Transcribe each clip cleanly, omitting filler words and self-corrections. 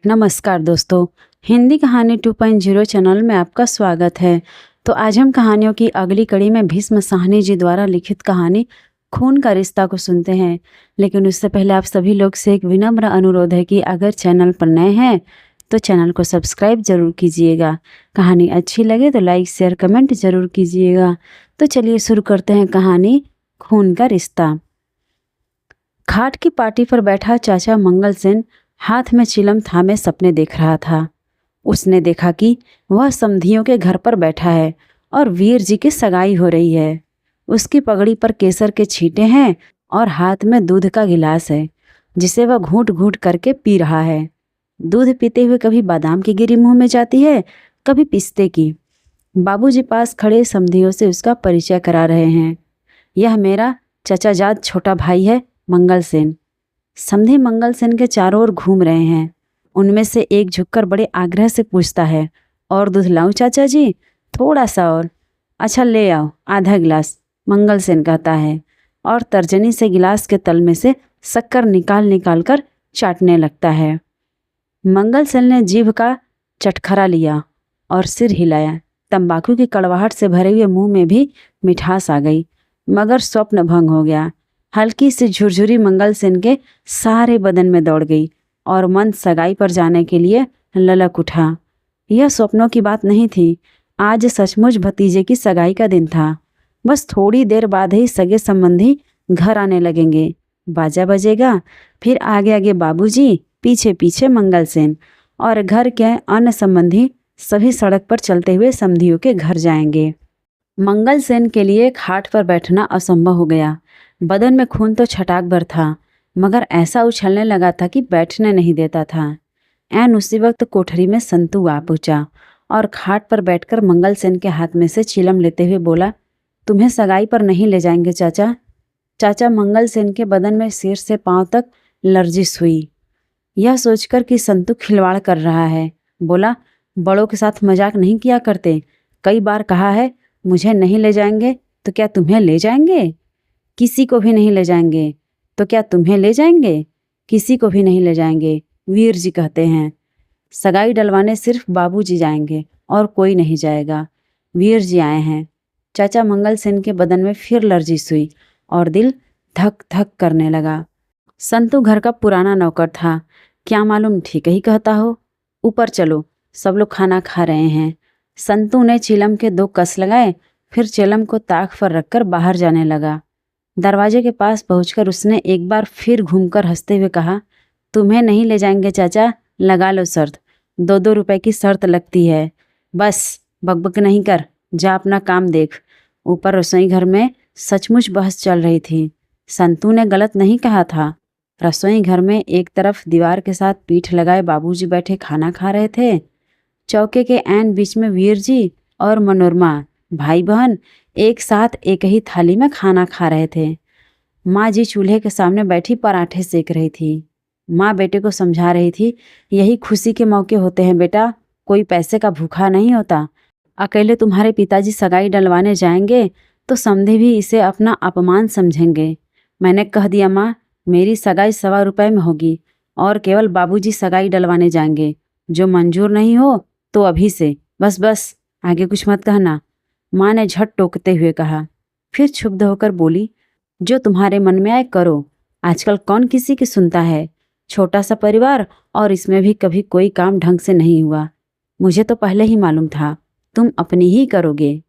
नमस्कार दोस्तों, हिंदी कहानी 2.0 चैनल में आपका स्वागत है। तो आज हम कहानियों की अगली कड़ी में भीष्म साहनी जी द्वारा लिखित कहानी खून का रिश्ता को सुनते हैं। लेकिन उससे पहले आप सभी लोग से एक विनम्र अनुरोध है कि अगर चैनल पर नए हैं तो चैनल को सब्सक्राइब जरूर कीजिएगा। कहानी अच्छी लगे तो लाइक शेयर कमेंट जरूर कीजिएगा। तो चलिए शुरू करते हैं कहानी खून का रिश्ता। खाट की पार्टी पर बैठा चाचा मंगल सेन हाथ में चिलम थामे सपने देख रहा था। उसने देखा कि वह समधियों के घर पर बैठा है और वीर जी की सगाई हो रही है। उसकी पगड़ी पर केसर के छींटे हैं और हाथ में दूध का गिलास है जिसे वह घूंट घूंट करके पी रहा है। दूध पीते हुए कभी बादाम की गिरी मुंह में जाती है, कभी पिस्ते की। बाबूजी पास खड़े समधियों से उसका परिचय करा रहे हैं। यह मेरा चचाजाद छोटा भाई है मंगल सेन। समधी मंगल सेन के चारों ओर घूम रहे हैं। उनमें से एक झुककर बड़े आग्रह से पूछता है, और दूध लाऊं चाचा जी? थोड़ा सा और। अच्छा ले आओ, आधा गिलास, मंगल सेन कहता है और तर्जनी से गिलास के तल में से शक्कर निकाल निकाल कर चाटने लगता है। मंगल सेन ने जीभ का चटखरा लिया और सिर हिलाया। तंबाकू की कड़वाहट से भरे हुए मुंह में भी मिठास आ गई, मगर स्वप्न भंग हो गया। हल्की सी झुरझुरी मंगल सेन के सारे बदन में दौड़ गई और मन सगाई पर जाने के लिए ललक उठा। यह स्वप्नों की बात नहीं थी, आज सचमुच भतीजे की सगाई का दिन था। बस थोड़ी देर बाद ही सगे संबंधी घर आने लगेंगे। बाजा बजेगा, फिर आगे आगे बाबूजी, पीछे पीछे मंगल सेन, और घर के अन्य संबंधी सभी सड़क पर चलते हुए समधियों के घर जाएंगे। मंगल सेन के लिए खाट पर बैठना असंभव हो गया। बदन में खून तो छटाक भर था, मगर ऐसा उछलने लगा था कि बैठने नहीं देता था। ऐन उसी वक्त कोठरी में संतू आ पहुंचा और खाट पर बैठकर मंगल सेन के हाथ में से चिलम लेते हुए बोला, तुम्हें सगाई पर नहीं ले जाएंगे चाचा। चाचा मंगल सेन के बदन में सिर से पांव तक लर्जिश हुई। यह सोचकर कि संतू खिलवाड़ कर रहा है, बोला, बड़ों के साथ मजाक नहीं किया करते। कई बार कहा है मुझे नहीं ले जाएंगे, तो क्या तुम्हें ले जाएंगे? किसी को भी नहीं ले जाएंगे, तो क्या तुम्हें ले जाएंगे? किसी को भी नहीं ले जाएंगे, वीर जी कहते हैं। सगाई डलवाने सिर्फ बाबूजी जाएंगे और कोई नहीं जाएगा। वीर जी आए हैं। चाचा मंगल सेन के बदन में फिर लर्जिश हुई और दिल धक धक करने लगा। संतू घर का पुराना नौकर था, क्या मालूम ठीक ही कहता हो। ऊपर चलो, सब लोग खाना खा रहे हैं। संतू ने चिलम के 2 कस लगाए, फिर चिलम को ताक पर रखकर बाहर जाने लगा। दरवाजे के पास पहुंचकर उसने एक बार फिर घूमकर हंसते हुए कहा, तुम्हें नहीं ले जाएंगे चाचा, लगा लो शर्त। 2-2 रुपए की शर्त लगती है। बस बकबक नहीं कर, जा अपना काम देख। ऊपर रसोई घर में सचमुच बहस चल रही थी। संतू ने गलत नहीं कहा था। रसोई घर में एक तरफ दीवार के साथ पीठ लगाए बाबूजी बैठे खाना खा रहे थे। चौके के ऐन बीच में वीर जी और मनोरमा भाई बहन एक साथ एक ही थाली में खाना खा रहे थे। माँ जी चूल्हे के सामने बैठी पराठे सेक रही थी। माँ बेटे को समझा रही थी, यही खुशी के मौके होते हैं बेटा, कोई पैसे का भूखा नहीं होता। अकेले तुम्हारे पिताजी सगाई डलवाने जाएंगे तो समधी भी इसे अपना अपमान समझेंगे। मैंने कह दिया माँ, मेरी सगाई 1.25 रुपए में होगी और केवल बाबूजी सगाई डलवाने जाएंगे। जो मंजूर नहीं हो तो अभी से, बस बस, आगे कुछ मत कहना। माँ ने झट टोकते हुए कहा। फिर क्षुब्ध होकर बोली, जो तुम्हारे मन में आए करो। आजकल कौन किसी की सुनता है। छोटा सा परिवार और इसमें भी कभी कोई काम ढंग से नहीं हुआ। मुझे तो पहले ही मालूम था तुम अपनी ही करोगे।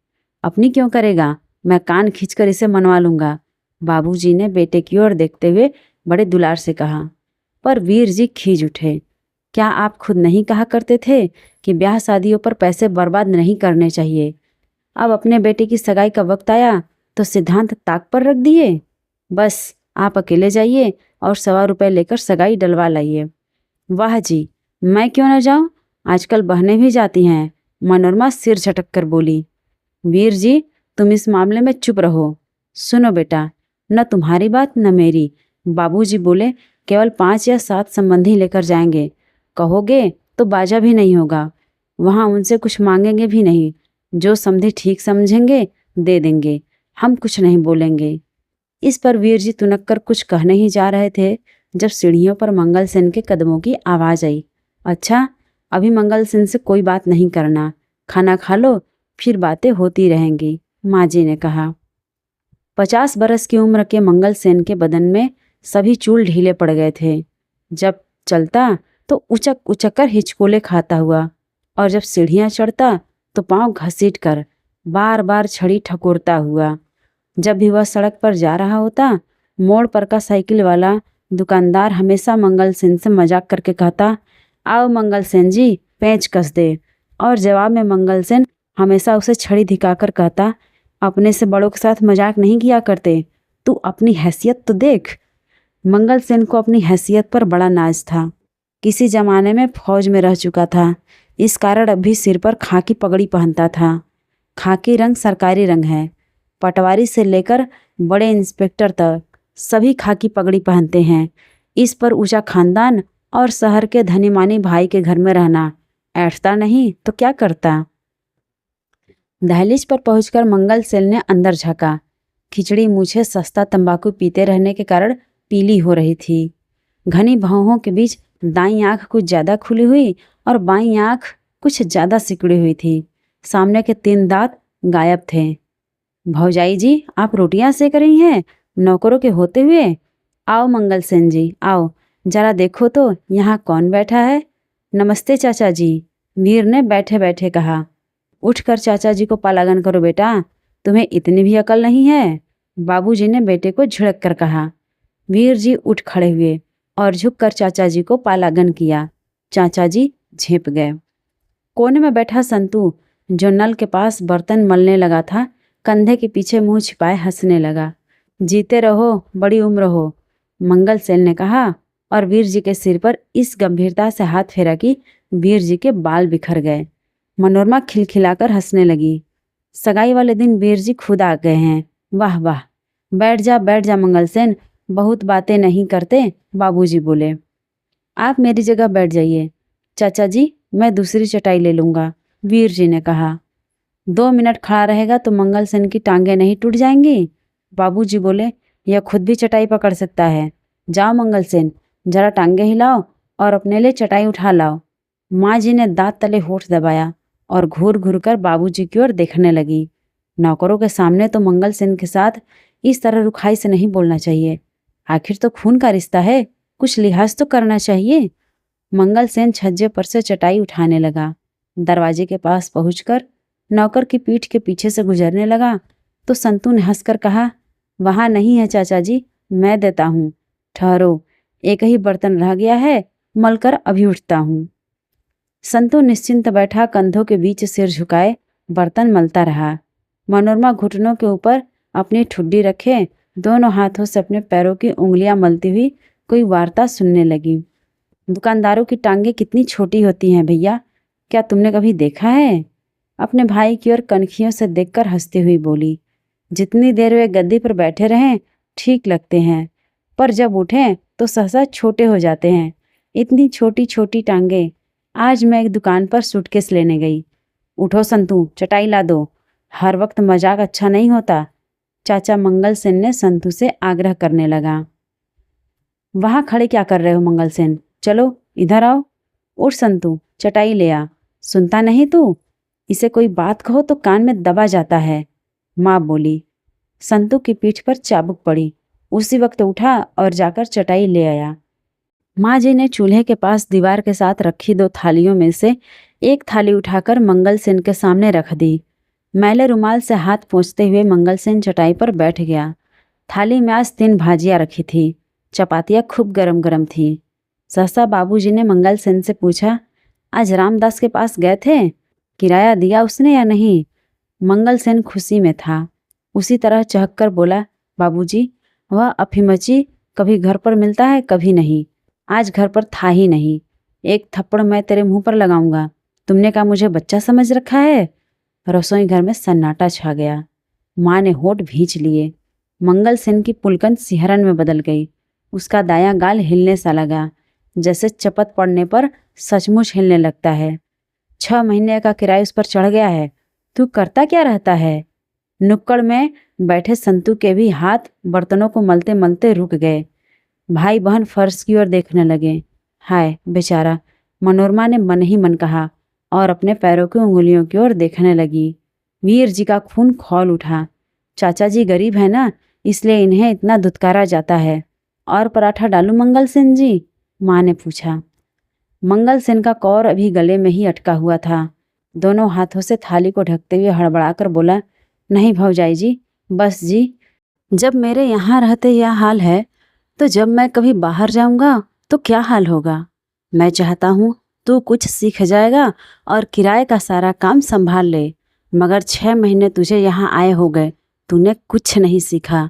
अपनी क्यों करेगा, मैं कान खींचकर इसे मनवा लूंगा। बाबूजी ने बेटे की ओर देखते हुए बड़े दुलार से कहा। पर वीर जी खींच उठे। क्या आप खुद नहीं कहा करते थे कि ब्याह शादियों पर पैसे बर्बाद नहीं करने चाहिए? अब अपने बेटे की सगाई का वक्त आया तो सिद्धांत ताक पर रख दिए। बस आप अकेले जाइए और 1.25 रुपए लेकर सगाई डलवा लाइए। वाह जी, मैं क्यों न जाऊं? आजकल बहनें भी जाती हैं, मनोरमा सिर झटक कर बोली। वीर जी, तुम इस मामले में चुप रहो। सुनो बेटा, न तुम्हारी बात न मेरी। बाबूजी बोले केवल 5 या 7 संबंधी लेकर जाएंगे। कहोगे तो बाजा भी नहीं होगा। वहाँ उनसे कुछ मांगेंगे भी नहीं। जो समधी ठीक समझेंगे दे देंगे, हम कुछ नहीं बोलेंगे। इस पर वीर जी तुनक कर कुछ कहने ही जा रहे थे जब सीढ़ियों पर मंगल सेन के कदमों की आवाज आई। अच्छा, अभी मंगल सेन से कोई बात नहीं करना, खाना खा लो, फिर बातें होती रहेंगी, माँ जी ने कहा। 50 बरस की उम्र के मंगल सेन के बदन में सभी चूल ढीले पड़ गए थे। जब चलता तो उचक उचक कर हिचकोले खाता हुआ, और जब सीढ़ियाँ चढ़ता तो पाँव घसीट कर बार बार छड़ी ठकोरता हुआ। जब भी वह सड़क पर जा रहा होता, मोड़ पर का साइकिल वाला दुकानदार हमेशा मंगल सेन से मजाक करके कहता, आओ मंगल सेन जी, पेंच कस दे। और जवाब में मंगल सेन हमेशा उसे छड़ी दिखाकर कहता, अपने से बड़ों के साथ मजाक नहीं किया करते, तू अपनी हैसियत तो देख। मंगल सेन को अपनी हैसियत पर बड़ा नाज था। किसी जमाने में फौज में रह चुका था, इस कारण अब भी सिर पर खाकी पगड़ी पहनता था। खाकी रंग सरकारी रंग है। पटवारी से लेकर बड़े इंस्पेक्टर तक सभी खाकी पगड़ी पहनते हैं। इस पर ऊंचा खानदान और शहर के धनी मानी भाई के घर में रहना ऐठता नहीं तो क्या करता। दहलीज पर पहुंचकर मंगल सेन ने अंदर झाँका। खिचड़ी मुझे सस्ता तंबाकू पीते रहने के कारण पीली हो रही थी। घनी भौहों के बीच दाईं आंख कुछ ज़्यादा खुली हुई और बाईं आंख कुछ ज़्यादा सिकुड़ी हुई थी। सामने के 3 दांत गायब थे। भौजाई जी, आप रोटियां सेक रही हैं नौकरों के होते हुए? आओ मंगल सेन जी, आओ, जरा देखो तो यहाँ कौन बैठा है। नमस्ते चाचा जी, वीर ने बैठे बैठे कहा। उठकर चाचा जी को पालागन करो बेटा, तुम्हें इतनी भी अकल नहीं है, बाबूजी ने बेटे को झिड़क कर कहा। वीर जी उठ खड़े हुए और झुककर चाचा जी को पालागन किया। चाचा जी झेप गए। कोने में बैठा संतू, जो नल के पास बर्तन मलने लगा था, कंधे के पीछे मुंह छिपाए हंसने लगा। जीते रहो, बड़ी उम्र हो, मंगल सेन ने कहा और वीर जी के सिर पर इस गंभीरता से हाथ फेरा कि वीर जी के बाल बिखर गए। मनोरमा खिलखिलाकर हंसने लगी। सगाई वाले दिन वीर जी खुद आ गए हैं। वाह वाह, बैठ जा मंगल सेन, बहुत बातें नहीं करते, बाबूजी बोले। आप मेरी जगह बैठ जाइए। चाचा जी, मैं दूसरी चटाई ले लूँगा, वीर जी ने कहा। 2 मिनट खड़ा रहेगा तो मंगल सेन की टांगें नहीं टूट जाएंगी? बाबूजी बोले, यह खुद भी चटाई पकड़ सकता है। जाओ मंगल सेन, जरा टांगें हिलाओ और अपने लिए चटाई उठा लाओ। माँ जी ने दांत तले होठ दबाया और घूर घूर कर बाबूजी की ओर देखने लगी। नौकरों के सामने तो मंगल सेन के साथ इस तरह रुखाई से नहीं बोलना चाहिए। आखिर तो खून का रिश्ता है, कुछ लिहाज तो करना चाहिए। मंगल सेन छज्जे पर से चटाई उठाने लगा। दरवाजे के पास पहुंचकर नौकर की पीठ के पीछे से गुजरने लगा तो संतू ने हंसकर कहा, वहाँ नहीं है चाचा जी, मैं देता हूँ, ठहरो, एक ही बर्तन रह गया है, मलकर अभी उठता हूँ। संतू निश्चिंत बैठा कंधों के बीच सिर झुकाए बर्तन मलता रहा। मनोरमा घुटनों के ऊपर अपनी ठुड्डी रखे दोनों हाथों से अपने पैरों की उंगलियां मलती हुई कोई वार्ता सुनने लगी। दुकानदारों की टांगें कितनी छोटी होती हैं भैया, क्या तुमने कभी देखा है? अपने भाई की ओर कनखियों से देखकर हंसती हुई बोली। जितनी देर वे गद्दी पर बैठे रहें ठीक लगते हैं, पर जब उठें तो सहसा छोटे हो जाते हैं। इतनी छोटी छोटी टांगें। आज मैं एक दुकान पर सूटकेस लेने गई। उठो संतू, चटाई ला दो, हर वक्त मजाक अच्छा नहीं होता, चाचा मंगल सेन ने संतू से आग्रह करने लगा। वहाँ खड़े क्या कर रहे हो मंगल सेन, चलो इधर आओ। उठ संतू, चटाई ले आ। सुनता नहीं तू? इसे कोई बात कहो तो कान में दबा जाता है, माँ बोली। संतू की पीठ पर चाबुक पड़ी। उसी वक्त उठा और जाकर चटाई ले आया। माँ जी ने चूल्हे के पास दीवार के साथ रखी 2 थालियों में से एक थाली उठाकर मंगल सेन के सामने रख दी। मैले रुमाल से हाथ पोंछते हुए मंगल सेन चटाई पर बैठ गया। थाली में आज 3 भाजियाँ रखी थी। चपातियाँ खूब गरम गरम थी। सहसा बाबूजी ने मंगल सेन से पूछा, आज रामदास के पास गए थे? किराया दिया उसने या नहीं? मंगल सेन खुशी में था। उसी तरह चहककर बोला, बाबूजी, वह अफीमची कभी घर पर मिलता है, कभी नहीं। आज घर पर था ही नहीं। एक थप्पड़ मैं तेरे मुंह पर लगाऊंगा। तुमने क्या मुझे बच्चा समझ रखा है? रसोई घर में सन्नाटा छा गया। माँ ने होठ भींच लिए। मंगल सेन की पुलकन सिहरन में बदल गई। उसका दायां गाल हिलने सा लगा, जैसे चपत पड़ने पर सचमुच हिलने लगता है। 6 महीने का किराया उस पर चढ़ गया है। तू करता क्या रहता है? नुक्कड़ में बैठे संतू के भी हाथ बर्तनों को मलते मलते रुक गए। भाई बहन फर्श की ओर देखने लगे। हाय बेचारा, मनोरमा ने मन ही मन कहा और अपने पैरों की उंगलियों की ओर देखने लगी। वीर जी का खून खौल उठा। चाचा जी गरीब है ना, इसलिए इन्हें इतना धुतकारा जाता है। और पराठा डालूं मंगल सेन जी? माँ ने पूछा। मंगल सेन का कौर अभी गले में ही अटका हुआ था। दोनों हाथों से थाली को ढकते हुए हड़बड़ाकर बोला, नहीं भौजाई जी, बस जी। जब मेरे यहाँ रहते यह हाल है तो जब मैं कभी बाहर जाऊंगा तो क्या हाल होगा। मैं चाहता हूँ तू कुछ सीख जाएगा और किराए का सारा काम संभाल ले, मगर 6 महीने तुझे यहाँ आए हो गए, तूने कुछ नहीं सीखा।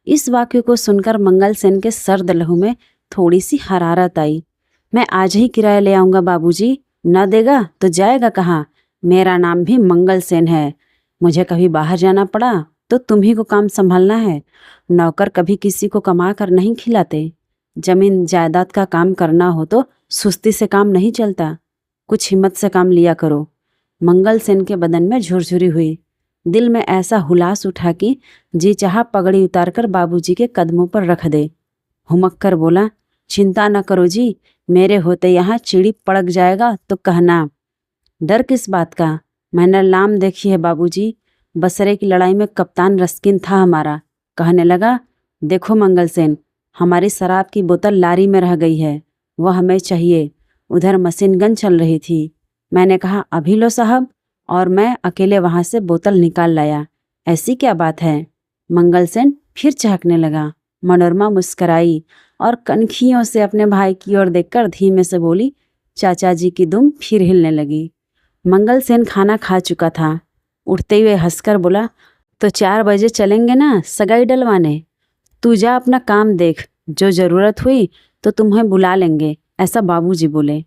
इस वाक्य को सुनकर मंगल सेन के सर्द लहू में थोड़ी सी हरारत आई। मैं आज ही किराया ले आऊँगा बाबूजी। न देगा तो जाएगा कहाँ? मेरा नाम भी मंगल सेन है। मुझे कभी बाहर जाना पड़ा तो तुम ही को काम संभालना है। नौकर कभी किसी को कमा कर नहीं खिलाते। जमीन जायदाद का काम करना हो तो सुस्ती से काम नहीं चलता। कुछ हिम्मत से काम लिया करो। मंगल सेन के बदन में झुरझुरी हुई। दिल में ऐसा हुलास उठा कि जी चाहा पगड़ी उतारकर बाबूजी के कदमों पर रख दे। हुमक कर बोला, चिंता न करो जी, मेरे होते यहाँ चिड़ी पड़क जाएगा तो कहना। डर किस बात का? मैंने लाम देखी है बाबूजी। बसरे की लड़ाई में कप्तान रस्किन था हमारा। कहने लगा, देखो मंगल सेन, हमारी शराब की बोतल लारी में रह गई है, वह हमें चाहिए। उधर मशीन गन चल रही थी। मैंने कहा, अभी लो साहब, और मैं अकेले वहां से बोतल निकाल लाया। ऐसी क्या बात है? मंगल सेन फिर चहकने लगा। मनोरमा मुस्कराई और कनखियों से अपने भाई की ओर देखकर धीमे से बोली। चाचा जी की दुम फिर हिलने लगी। मंगल सेन खाना खा चुका था। उठते हुए हंसकर बोला, तो 4 बजे चलेंगे ना सगाई डलवाने? तू जा अपना काम देख, जो ज़रूरत हुई तो तुम्हें बुला लेंगे, ऐसा बाबूजी बोले।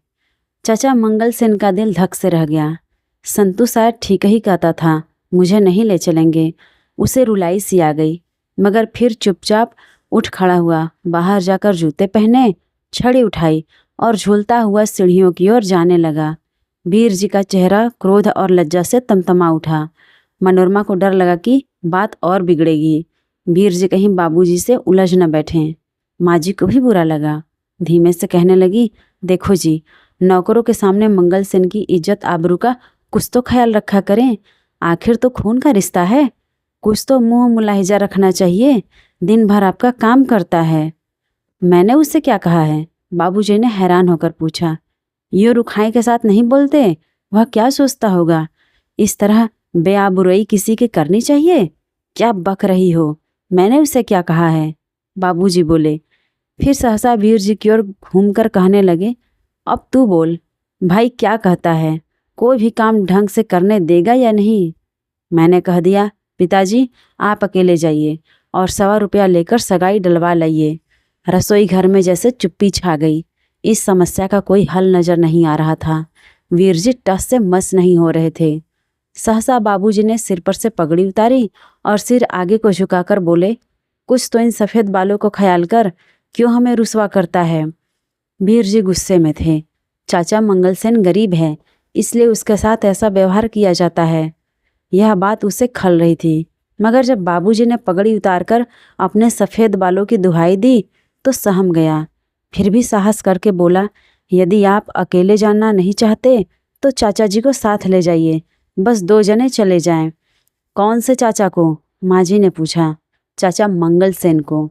चाचा मंगल सेन का दिल धक से रह गया। संतू शायद ठीक ही कहता था, मुझे नहीं ले चलेंगे। उसे रुलाई सी आ गई, मगर फिर चुपचाप उठ खड़ा हुआ। बाहर जाकर जूते पहने, छड़ी उठाई और झूलता हुआ सीढ़ियों की ओर जाने लगा। वीर जी का चेहरा क्रोध और लज्जा से तमतमा उठा। मनोरमा को डर लगा कि बात और बिगड़ेगी। वीर जी कहीं बाबूजी से उलझ न बैठें। माँ जी को भी बुरा लगा। धीमे से कहने लगी, देखो जी, नौकरों के सामने मंगल सेन की इज्जत आबरू का कुछ तो ख्याल रखा करें। आखिर तो खून का रिश्ता है, कुछ तो मुंह मुलाहिजा रखना चाहिए। दिन भर आपका काम करता है। मैंने उससे क्या कहा है? बाबूजी ने हैरान होकर पूछा। यो रुखाई के साथ नहीं बोलते, वह क्या सोचता होगा? इस तरह बेआबरूई किसी की करनी चाहिए? क्या बक रही हो? मैंने उसे क्या कहा है? बाबूजी बोले। फिर सहसा वीर जी की ओर घूमकर कहने लगे, अब तू बोल, भाई क्या कहता है? कोई भी काम ढंग से करने देगा या नहीं? मैंने कह दिया, पिताजी आप अकेले जाइए और 1.25 रुपया लेकर सगाई डलवा लाइए। रसोई घर में जैसे चुप्पी छा गई। इस समस्या का कोई हल नजर नहीं आ रहा था। वीर जी टस से मस नहीं हो रहे थे। सहसा बाबूजी ने सिर पर से पगड़ी उतारी और सिर आगे को झुकाकर बोले, कुछ तो इन सफ़ेद बालों को ख्याल कर, क्यों हमें रुसवा करता है? वीर जी गुस्से में थे। चाचा मंगल सेन गरीब है, इसलिए उसके साथ ऐसा व्यवहार किया जाता है। यह बात उसे खल रही थी, मगर जब बाबूजी ने पगड़ी उतारकर अपने सफ़ेद बालों की दुहाई दी तो सहम गया। फिर भी साहस करके बोला, यदि आप अकेले जाना नहीं चाहते तो चाचा जी को साथ ले जाइए, बस 2 जने चले जाएं। कौन से चाचा को? माँ जी ने पूछा। चाचा मंगल सेन को।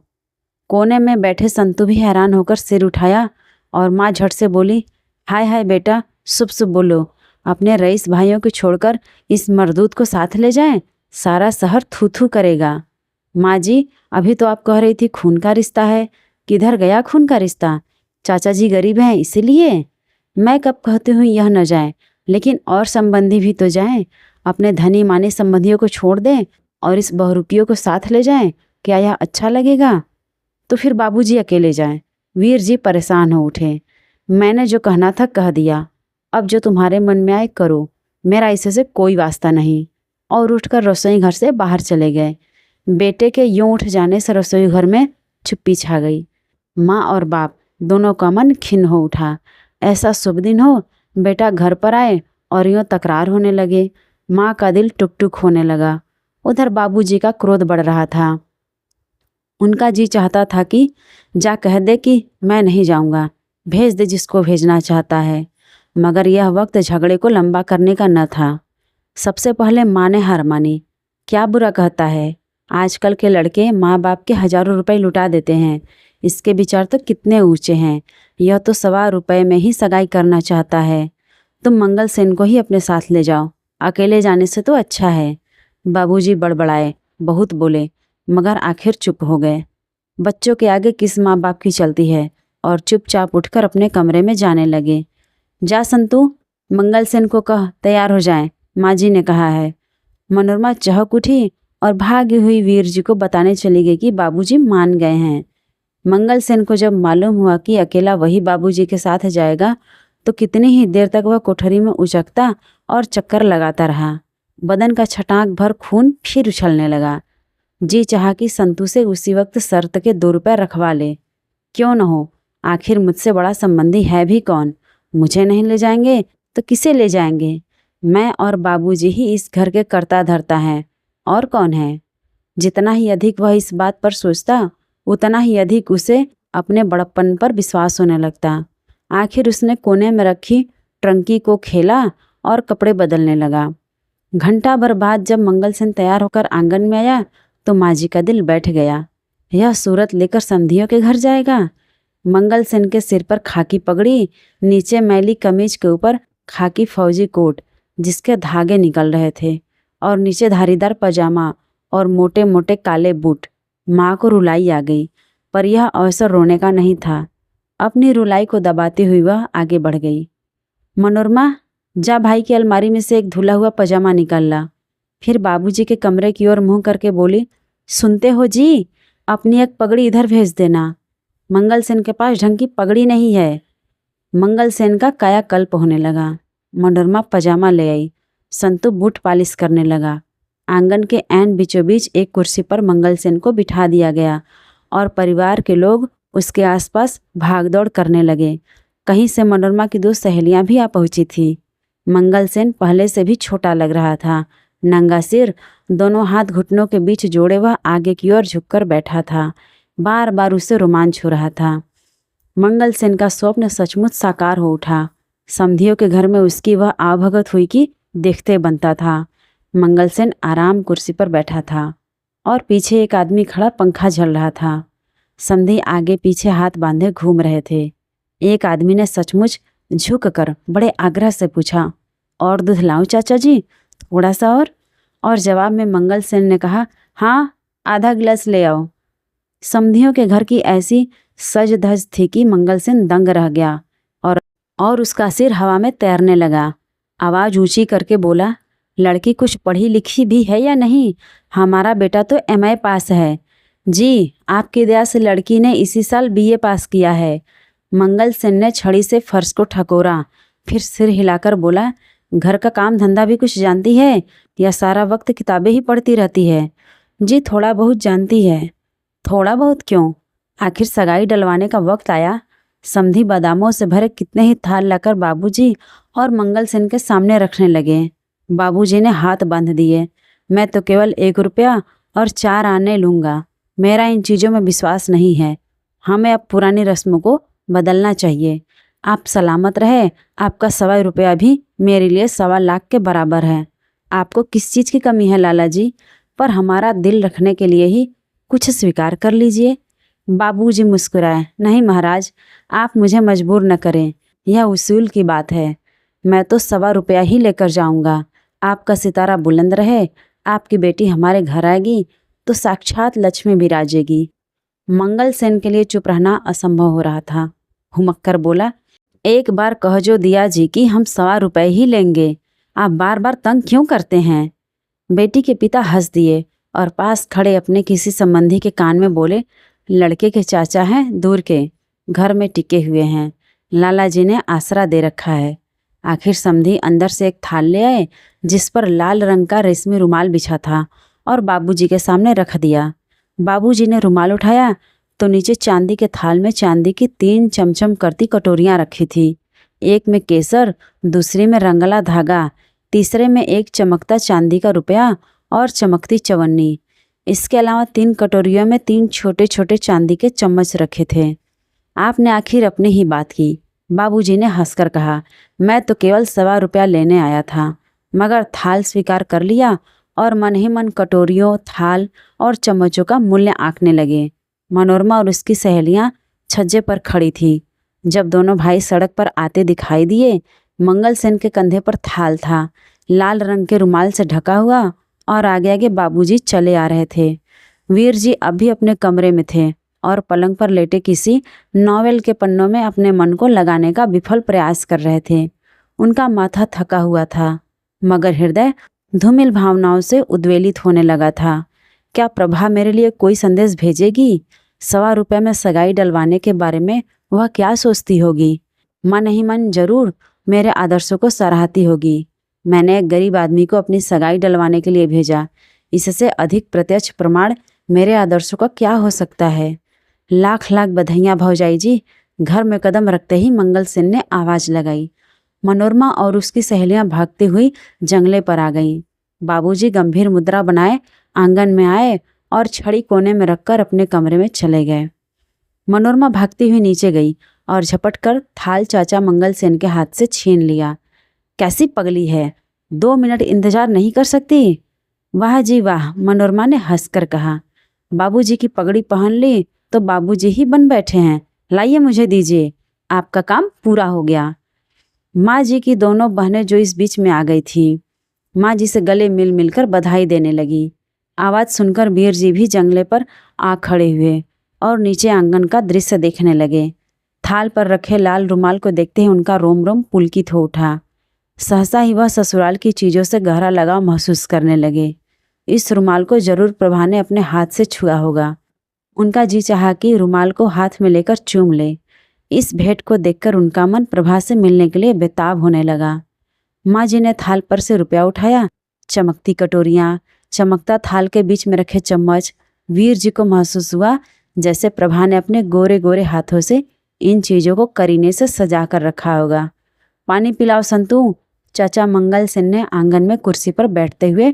कोने में बैठे संतू भी हैरान होकर सिर उठाया और माँ झट से बोली, हाय हाय बेटा, शुभ शुभ बोलो। अपने रईस भाइयों को छोड़कर इस मरदूत को साथ ले जाएं, सारा शहर थू थू करेगा। माँ जी, अभी तो आप कह रही थी खून का रिश्ता है, किधर गया खून का रिश्ता? चाचा जी गरीब हैं इसीलिए? मैं कब कहती हूँ यह न जाए, लेकिन और संबंधी भी तो जाएं। अपने धनी मानी संबंधियों को छोड़ दें और इस बहुरूपियों को साथ ले जाएं, क्या यह अच्छा लगेगा? तो फिर बाबूजी अकेले जाएं। वीर जी परेशान हो उठे। मैंने जो कहना था कह दिया, अब जो तुम्हारे मन में आए करो, मेरा इसे से कोई वास्ता नहीं। और उठकर रसोई घर से बाहर चले गए। बेटे के यूं उठ जाने से रसोई घर में चुप्पी छा गई। माँ और बाप दोनों का मन खिन्न हो उठा। ऐसा शुभ दिन हो, बेटा घर पर आए और यूँ तकरार होने लगे। माँ का दिल टुक टुक होने लगा। उधर बाबूजी का क्रोध बढ़ रहा था। उनका जी चाहता था कि जा कह दे कि मैं नहीं जाऊंगा, भेज दे जिसको भेजना चाहता है। मगर यह वक्त झगड़े को लंबा करने का न था। सबसे पहले माँ ने हार मानी। क्या बुरा कहता है, आजकल के लड़के माँ बाप के हज़ारों रुपए लुटा देते हैं। इसके विचार तो कितने ऊंचे हैं। यह तो ₹1.25 में ही सगाई करना चाहता है। तुम मंगल सेन को ही अपने साथ ले जाओ, अकेले जाने से तो अच्छा है। बाबूजी बड़बड़ाए, बहुत बोले, मगर आखिर चुप हो गए। बच्चों के आगे किस माँ बाप की चलती है, और चुपचाप उठकर अपने कमरे में जाने लगे। जा संतू, मंगल सेन को कह तैयार हो जाएं, माँ जी ने कहा है। मनोरमा चहक उठी और भागी हुई वीर जी को बताने चली गई कि बाबूजी मान गए हैं। मंगल सेन को जब मालूम हुआ कि अकेला वही बाबूजी के साथ जाएगा, तो कितनी ही देर तक वह कोठरी में उचकता और चक्कर लगाता रहा। बदन का छटाक भर खून फिर उछलने लगा। जी चाहा कि संतू से उसी वक्त शर्त के 2 रुपए रखवा ले। क्यों न हो, आखिर मुझसे बड़ा संबंधी है भी कौन। मुझे नहीं ले जाएंगे तो किसे ले जाएंगे। मैं और बाबूजी ही इस घर के कर्ता धर्ता हैं, और कौन है। जितना ही अधिक वह इस बात पर सोचता, उतना ही अधिक उसे अपने बड़प्पन पर विश्वास होने लगता। आखिर उसने कोने में रखी ट्रंकी को खेला और कपड़े बदलने लगा। घंटा भर बाद जब मंगल सेन तैयार होकर आंगन में आया, तो माँ जी का दिल बैठ गया। यह सूरत लेकर समधियों के घर जाएगा। मंगल सेन के सिर पर खाकी पगड़ी, नीचे मैली कमीज के ऊपर खाकी फौजी कोट जिसके धागे निकल रहे थे, और नीचे धारीदार पजामा और मोटे मोटे काले बूट। माँ को रुलाई आ गई, पर यह अवसर रोने का नहीं था। अपनी रुलाई को दबाती हुई वह आगे बढ़ गई। मनोरमा, जा भाई की अलमारी में से एक धुला हुआ पजामा निकाल ला। फिर बाबूजी के कमरे की ओर मुंह करके बोली, सुनते हो जी, अपनी एक पगड़ी इधर भेज देना। मंगल सेन के पास ढंग की पगड़ी नहीं है। मंगल सेन का कायाकल्प होने लगा। मनोरमा पजामा ले आई। संतू बूट पालिश करने लगा। आंगन के ऐन बीचों बीच एक कुर्सी पर मंगल सेन को बिठा दिया गया, और परिवार के लोग उसके आसपास भागदौड़ करने लगे। कहीं से मनोरमा की 2 सहेलियां भी आ पहुंची थी। मंगल सेन पहले से भी छोटा लग रहा था। नंगा सिर, दोनों हाथ घुटनों के बीच जोड़े वह आगे की ओर झुककर बैठा था। बार बार उसे रोमांच हो रहा था। मंगल सेन का स्वप्न सचमुच साकार हो उठा। समधियों के घर में उसकी वह आवभगत हुई कि देखते बनता था। मंगल सेन आराम कुर्सी पर बैठा था, और पीछे एक आदमी खड़ा पंखा झल रहा था। समधी आगे पीछे हाथ बांधे घूम रहे थे। एक आदमी ने सचमुच झुककर बड़े आग्रह से पूछा, और दूध लाऊं चाचा जी, थोड़ा सा और जवाब में मंगल सेन ने कहा, हाँ, आधा गिलास ले आओ। समधियों के घर की ऐसी सज धज थी कि मंगल सेन दंग रह गया, और उसका सिर हवा में तैरने लगा। आवाज़ ऊंची करके बोला, लड़की कुछ पढ़ी लिखी भी है या नहीं? हमारा बेटा तो MA पास है जी, आपकी दया से लड़की ने इसी साल BA पास किया है। मंगल सेन ने छड़ी से फर्श को ठकोरा, फिर सिर हिलाकर बोला, घर का काम धंधा भी कुछ जानती है, या सारा वक्त किताबें ही पढ़ती रहती है? जी थोड़ा बहुत जानती है। थोड़ा बहुत क्यों, आखिर सगाई डलवाने का वक्त आया। समधी बादामों से भरे कितने ही थाल लाकर बाबूजी और मंगल सेन के सामने रखने लगे। बाबूजी ने हाथ बांध दिए। मैं तो केवल 1 रुपया और 4 आने लूँगा। मेरा इन चीज़ों में विश्वास नहीं है। हमें अब पुरानी रस्मों को बदलना चाहिए। आप सलामत रहे। आपका 1.25 रुपया भी मेरे लिए 1.25 लाख के बराबर है। आपको किस चीज़ की कमी है लाला जी? पर हमारा दिल रखने के लिए ही कुछ स्वीकार कर लीजिए। बाबूजी मुस्कुराए, नहीं महाराज, आप मुझे मजबूर न करें। यह उसूल की बात है। मैं तो 1.25 रुपया ही लेकर जाऊंगा। आपका सितारा बुलंद रहे। आपकी बेटी हमारे घर आएगी तो साक्षात लक्ष्मी विराजेगी। मंगल सेन के लिए चुप रहना असंभव हो रहा था। हुमक कर बोला, एक बार कह जो दिया जी कि हम 1.25 रुपये ही लेंगे। आप बार बार तंग क्यों करते हैं? बेटी के पिता हंस दिए और पास खड़े अपने किसी संबंधी के कान में बोले, लड़के के चाचा हैं, दूर के, घर में टिके हुए हैं। लाला जी ने आसरा दे रखा है। आखिर समधी अंदर से एक थाल ले आए जिस पर लाल रंग का रेशमी रुमाल बिछा था, और बाबूजी के सामने रख दिया। बाबूजी ने रुमाल उठाया तो नीचे चांदी के थाल में चांदी की 3 चमचम करती कटोरियां रखी थी। एक में केसर, दूसरी में रंगला धागा, तीसरे में एक चमकता चांदी का रुपया और चमकती चवन्नी। इसके अलावा 3 कटोरियों में 3 छोटे छोटे चांदी के चम्मच रखे थे। आपने आखिर अपनी ही बात की। बाबूजी ने हंसकर कहा, मैं तो केवल 1.25 लेने आया था, मगर थाल स्वीकार कर लिया और मन ही मन कटोरियों, थाल और चम्मचों का मूल्य आंकने लगे। मनोरमा और उसकी सहेलियां छज्जे पर खड़ी थी। जब दोनों भाई सड़क पर आते दिखाई दिए, मंगल सेन के कंधे पर थाल था, लाल रंग के रुमाल से ढका हुआ, और आगे आगे बाबूजी चले आ रहे थे। वीर जी अब भी अपने कमरे में थे और पलंग पर लेटे किसी नॉवेल के पन्नों में अपने मन को लगाने का विफल प्रयास कर रहे थे। उनका माथा थका हुआ था, मगर हृदय धूमिल भावनाओं से उद्वेलित होने लगा था। क्या प्रभा मेरे लिए कोई संदेश भेजेगी? 1.25 में सगाई डलवाने के बारे में वह क्या सोचती होगी? मन ही मन जरूर मेरे आदर्शों को सराहती होगी। मैंने एक गरीब आदमी को अपनी सगाई डलवाने के लिए भेजा। इससे अधिक प्रत्यक्ष प्रमाण मेरे आदर्शों का क्या हो सकता है? लाख लाख बधाइयाँ भौजाई जी। घर में कदम रखते ही मंगल सेन ने आवाज लगाई। मनोरमा और उसकी सहेलियां भागती हुई जंगले पर आ गईं। बाबूजी गंभीर मुद्रा बनाए आंगन में आए और छड़ी कोने में रखकर अपने कमरे में चले गए। मनोरमा भागती हुई नीचे गई और झपट कर थाल चाचा मंगल सेन के हाथ से छीन लिया। कैसी पगली है, 2 मिनट इंतजार नहीं कर सकती? वाह जी वाह, मनोरमा ने हंसकर कहा। बाबूजी की पगड़ी पहन ली तो बाबूजी ही बन बैठे हैं। लाइए मुझे दीजिए, आपका काम पूरा हो गया। माँ जी की दोनों बहनें जो इस बीच में आ गई थी, माँ जी से गले मिल मिलकर बधाई देने लगी। आवाज़ सुनकर वीर जी भी जंगले पर आ खड़े हुए और नीचे आंगन का दृश्य देखने लगे। थाल पर रखे लाल रुमाल को देखते ही उनका रोम रोम पुलकित हो उठा। सहसा ही वह ससुराल की चीज़ों से गहरा लगाव महसूस करने लगे। इस रुमाल को जरूर प्रभा ने अपने हाथ से छुआ होगा। उनका जी चाहा कि रुमाल को हाथ में लेकर चूम ले। इस भेंट को देखकर उनका मन प्रभा से मिलने के लिए बेताब होने लगा। माँ जी ने थाल पर से रुपया उठाया। चमकती कटोरियाँ, चमकता थाल के बीच में रखे चम्मच। वीर जी को महसूस हुआ जैसे प्रभा ने अपने गोरे गोरे हाथों से इन चीज़ों को करीने से सजा कर रखा होगा। पानी पिलाओ संतू, चाचा मंगल सेन ने आंगन में कुर्सी पर बैठते हुए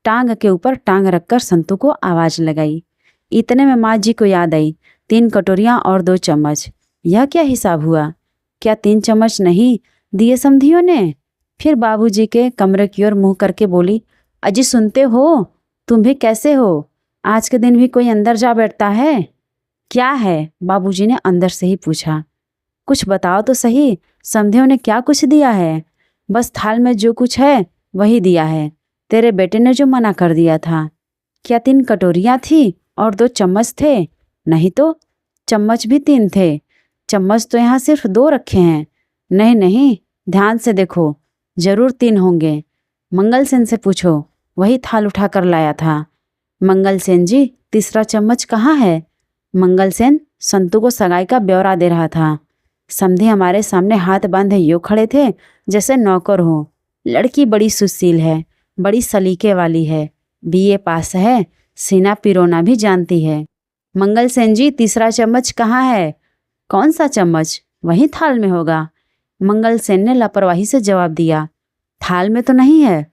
टांग के ऊपर टांग रखकर संतू को आवाज लगाई। इतने में माँ जी को याद आई, 3 कटोरियाँ और 2 चम्मच। यह क्या हिसाब हुआ? क्या 3 चम्मच नहीं दिए समधियों ने? फिर बाबूजी के कमरे की ओर मुंह करके बोली, अजी सुनते हो? तुम भी कैसे हो? आज के दिन भी कोई अंदर जा बैठता है? क्या है? बाबूजी ने अंदर से ही पूछा। कुछ बताओ तो सही, समधियों ने क्या कुछ दिया है? बस थाल में जो कुछ है वही दिया है। तेरे बेटे ने जो मना कर दिया था। क्या 3 कटोरियाँ थी और 2 चम्मच थे? नहीं तो चम्मच भी 3 थे। चम्मच तो यहाँ सिर्फ 2 रखे हैं। नहीं नहीं, ध्यान से देखो, जरूर 3 होंगे। मंगल सेन से पूछो, वही थाल उठा कर लाया था। मंगल सेन जी, तीसरा चम्मच कहाँ है? मंगल सेन संतू को सगाई का ब्यौरा दे रहा था। समधी हमारे सामने हाथ बांधे यूँ खड़े थे जैसे नौकर हो। लड़की बड़ी सुशील है, बड़ी सलीके वाली है, BA पास है, सीना पिरोना भी जानती है। मंगल सेन जी, तीसरा चम्मच कहाँ है? कौन सा चम्मच? वही थाल में होगा। मंगल सेन ने लापरवाही से जवाब दिया, थाल में तो नहीं है।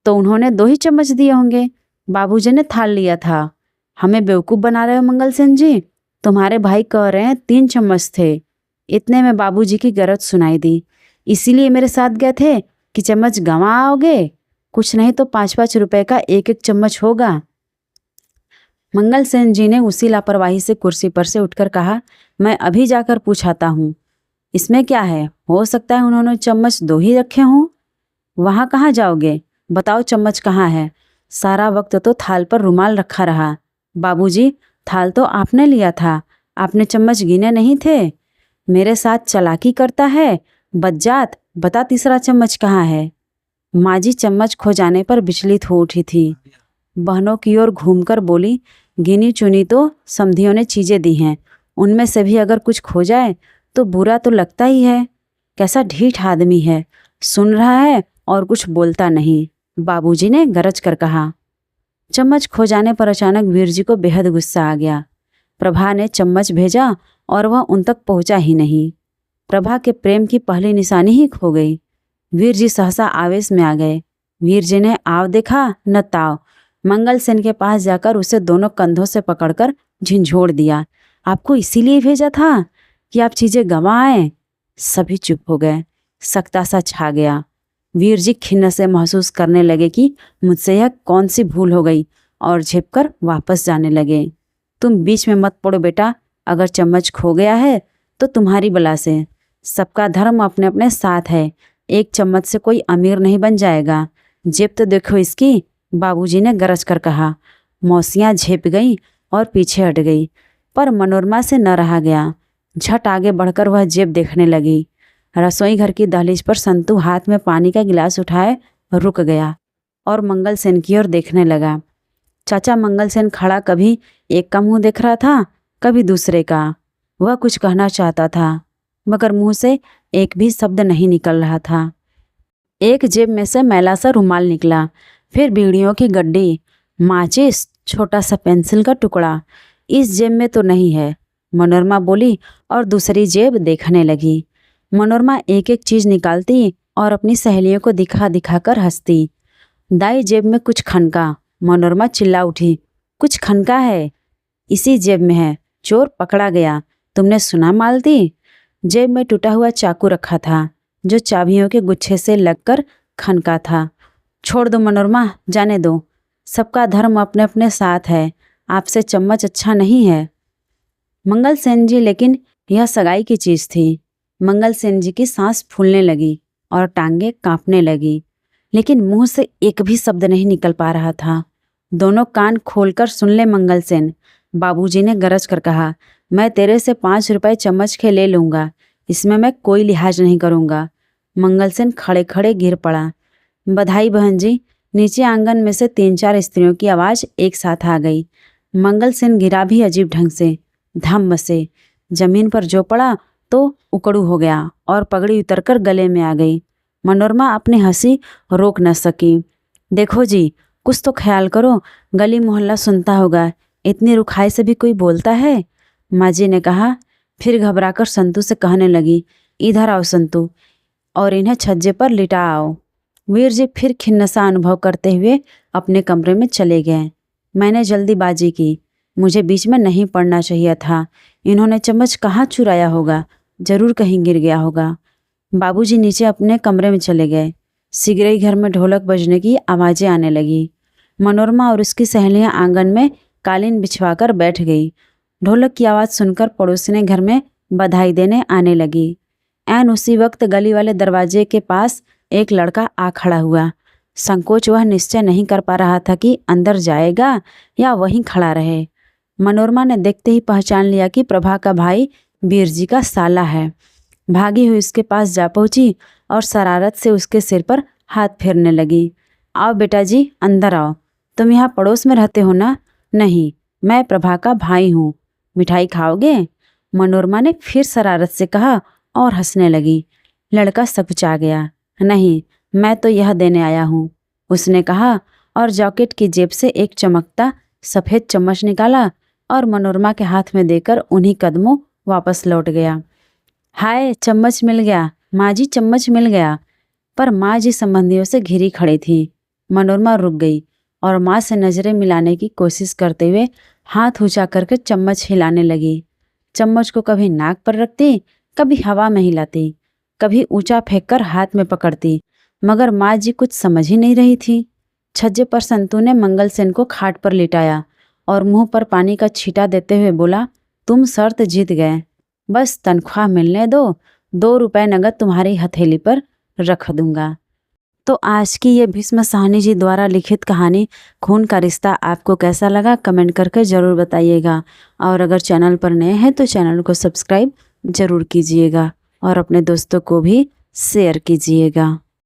तो उन्होंने 2 ही चम्मच दिए होंगे। बाबूजी ने थाल लिया था। हमें बेवकूफ़ बना रहे हो मंगल सेन जी? तुम्हारे भाई कह रहे हैं 3 चम्मच थे। इतने में बाबूजी की गरज सुनाई दी, इसीलिए मेरे साथ गए थे कि चम्मच गंवा आओगे। कुछ नहीं तो 5-5 रुपए का एक एक चम्मच होगा। मंगल सेन जी ने उसी लापरवाही से कुर्सी पर से उठकर कहा, मैं अभी जाकर पूछाता हूँ। इसमें क्या है, हो सकता है उन्होंने चम्मच 2 ही रखे हों। वहाँ कहाँ जाओगे? बताओ चम्मच कहाँ है? सारा वक्त तो थाल पर रुमाल रखा रहा। बाबूजी, थाल तो आपने लिया था, आपने चम्मच गिने नहीं थे। मेरे साथ चालाकी करता है बज्जात, बता तीसरा चम्मच कहाँ है? माँ जी चम्मच खो जाने पर विचलित हो उठी थी। बहनों की ओर घूमकर बोली, गिनी चुनी तो समधियों ने चीज़ें दी हैं, उनमें से भी अगर कुछ खो जाए तो बुरा तो लगता ही है। कैसा ढीठ आदमी है, सुन रहा है और कुछ बोलता नहीं, बाबूजी ने गरज कर कहा। चम्मच खो जाने पर अचानक वीर जी को बेहद गुस्सा आ गया। प्रभा ने चम्मच भेजा और वह उन तक पहुंचा ही नहीं। प्रभा के प्रेम की पहली निशानी ही खो गई। वीर जी सहसा आवेश में आ गए। वीर जी ने आव देखा न ताव। मंगल सेन के पास जाकर उसे दोनों कंधों से पकड़कर झिंझोड़ दिया। आपको इसीलिए भेजा था कि आप चीज़ें गंवा आए? सभी चुप हो गए। सख्ता सा छा गया। वीर जी खिन्न से महसूस करने लगे कि मुझसे यह कौन सी भूल हो गई और झेपकर वापस जाने लगे। तुम बीच में मत पड़ो बेटा, अगर चम्मच खो गया है तो तुम्हारी बला से। सबका धर्म अपने अपने साथ है। एक चम्मच से कोई अमीर नहीं बन जाएगा। जेब तो देखो इसकी, बाबूजी ने गरज कर कहा। मौसियाँ झेप गईं और पीछे हट गई, पर मनोरमा से न रहा गया। झट आगे बढ़कर वह जेब देखने लगी। रसोई घर की दहलीज पर संतू हाथ में पानी का गिलास उठाए रुक गया और मंगल सेन की ओर देखने लगा। चाचा मंगल सेन खड़ा कभी एक का मुंह देख रहा था, कभी दूसरे का। वह कुछ कहना चाहता था, मगर मुंह से एक भी शब्द नहीं निकल रहा था। एक जेब में से मैला सा रुमाल निकला, फिर बीड़ियों की गड्डी, माचिस, छोटा सा पेंसिल का टुकड़ा। इस जेब में तो नहीं है, मनोरमा बोली और दूसरी जेब देखने लगी। मनोरमा एक एक चीज निकालती और अपनी सहेलियों को दिखा दिखा कर हंसती। दाई जेब में कुछ खनका। मनोरमा चिल्ला उठी, कुछ खनका है? इसी जेब में है, चोर पकड़ा गया। तुमने सुना मालती? जेब में टूटा हुआ चाकू रखा था, जो चाबियों के गुच्छे से लगकर खनका था। छोड़ दो मनोरमा, जाने दो। सबका धर्म अपने अपने साथ है। आपसे चम्मच अच्छा नहीं है मंगल सेन जी, लेकिन यह सगाई की चीज थी। मंगल सेन जी की सांस फूलने लगी और टांगें कांपने लगी, लेकिन मुंह से एक भी शब्द नहीं निकल पा रहा था। दोनों कान खोलकर सुन ले मंगल सेन, बाबूजी ने गरज कर कहा। मैं तेरे से 5 रुपए चम्मच के ले लूँगा, इसमें मैं कोई लिहाज नहीं करूँगा। मंगल सेन खड़े खड़े गिर पड़ा। बधाई बहन जी। नीचे आंगन में से 3-4 स्त्रियों की आवाज़ एक साथ आ गई। मंगल सेन गिरा भी अजीब ढंग से, धम्म से। जमीन पर जो पड़ा तो उकड़ू हो गया और पगड़ी उतरकर गले में आ गई। मनोरमा अपनी हंसी रोक न सकी। देखो जी, कुछ तो ख्याल करो, गली मोहल्ला सुनता होगा, इतनी रुखाई से भी कोई बोलता है? माँ जी ने कहा। फिर घबराकर संतू से कहने लगी, इधर आओ संतू, और इन्हें छज्जे पर लिटा आओ। वीर जी फिर खिन्न सा अनुभव करते हुए अपने कमरे में चले गए। मैंने जल्दीबाजी की, मुझे बीच में नहीं पड़ना चाहिए था। इन्होंने चम्मच कहाँ चुराया होगा, जरूर कहीं गिर गया होगा। बाबूजी नीचे अपने कमरे में चले गए। शीघ्र ही घर में ढोलक बजने की आवाज़ें आने लगी। मनोरमा और उसकी सहेलियां आंगन में कालीन बिछवाकर बैठ गई। ढोलक की आवाज़ सुनकर पड़ोसी घर में बधाई देने आने लगी। ऐन उसी वक्त गली वाले दरवाजे के पास एक लड़का आ खड़ा हुआ। संकोच वह निश्चय नहीं कर पा रहा था कि अंदर जाएगा या वहीं खड़ा रहे। मनोरमा ने देखते ही पहचान लिया कि प्रभा का भाई वीर जी का साला है। भागी हुई उसके पास जा पहुंची और शरारत से उसके सिर पर हाथ फेरने लगी। आओ बेटा जी, अंदर आओ। तुम यहाँ पड़ोस में रहते हो ना? नहीं, मैं प्रभा का भाई हूँ। मिठाई खाओगे? मनोरमा ने फिर शरारत से कहा और हंसने लगी। लड़का सकुचा गया। नहीं, मैं तो यह देने आया हूँ, उसने कहा और जैकेट की जेब से एक चमकता सफ़ेद चम्मच निकाला और मनोरमा के हाथ में देकर उन्हीं कदमों वापस लौट गया। हाय, चम्मच मिल गया माँ जी, चम्मच मिल गया। पर माँ जी संबंधियों से घिरी खड़ी थी। मनोरमा रुक गई और माँ से नज़रें मिलाने की कोशिश करते हुए हाथ ऊंचा करके चम्मच हिलाने लगी। चम्मच को कभी नाक पर रखती, कभी हवा में हिलाती, कभी ऊंचा फेंककर हाथ में पकड़ती, मगर माँ जी कुछ समझ ही नहीं रही थी। छज्जे पर संतू ने मंगल सेन को खाट पर लिटाया और मुंह पर पानी का छींटा देते हुए बोला, तुम शर्त जीत गए, बस तनख्वाह मिलने दो, 2 रुपए नगद तुम्हारी हथेली पर रख दूंगा। तो आज की ये भीष्म साहनी जी द्वारा लिखित कहानी खून का रिश्ता आपको कैसा लगा कमेंट करके ज़रूर बताइएगा। और अगर चैनल पर नए हैं तो चैनल को सब्सक्राइब ज़रूर कीजिएगा और अपने दोस्तों को भी शेयर कीजिएगा।